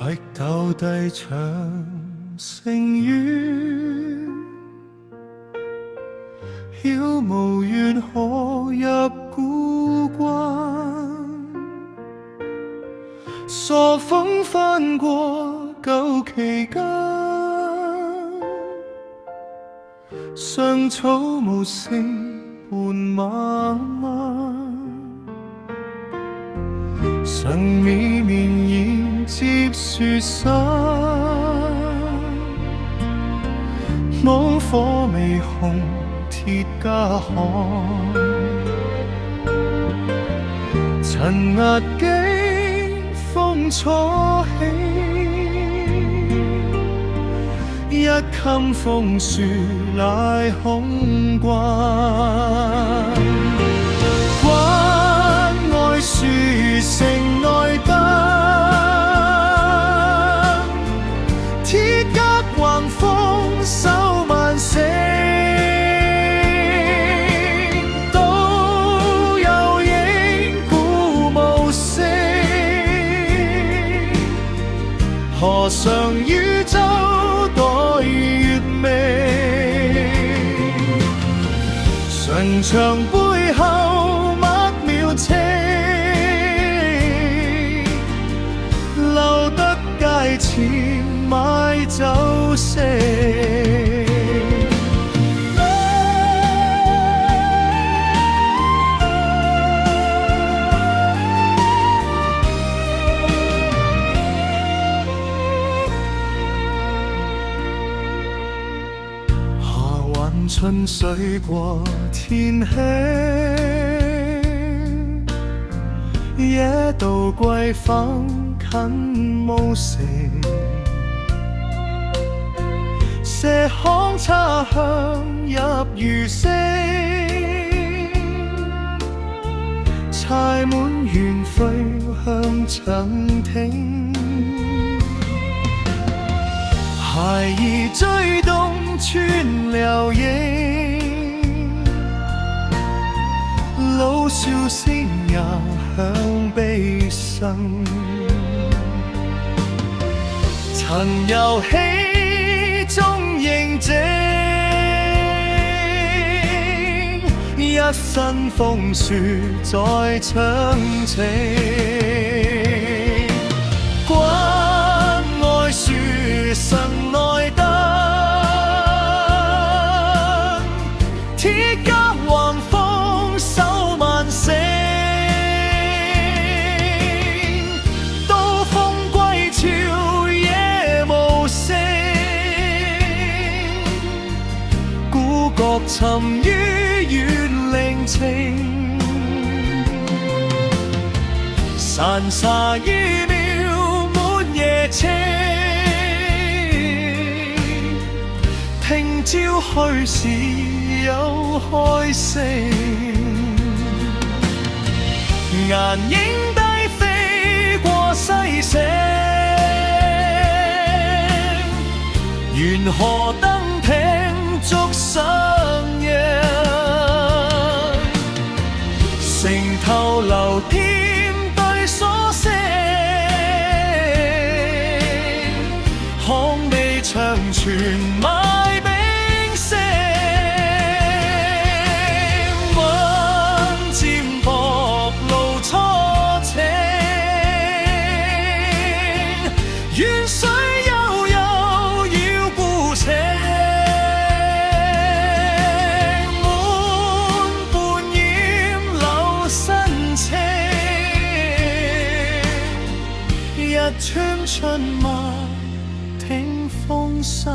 力鬥低長城遠，曉無緣可入故關。傻風翻過舊期間，上草無聲伴晚晚。曾綿綿延接雪山，網火微紅鐵加焊，塵壓經風初起，一襟楓樹賴空關。關愛樹城內燈，鐵甲橫風手萬聲，都有影鼓舞聲。河上漁舟待月明，順牆背後默描情，留得街前買酒食。春水過天氣，野渡桂坊近霧城，麝巷茶香入餘聲，柴滿園扉向長亭，孩兒追冬穿流影，老少聲也響悲生。塵遊戲中認證，一身楓樹在長情。關愛樹城內燈，鐵甲橫風手萬聲，刀鋒歸鞘野無聲，孤角沉於月靈情，散沙依渺滿夜青，聽朝去時有開聲，顏影低飛過西城，沿河燈艇燭上映，城頭流添對鎖聲，巷尾長存賣冰聲，穩佔薄路初晴，遠水悠悠繞故城，滿半掩留新情，一串春馬聽風聲。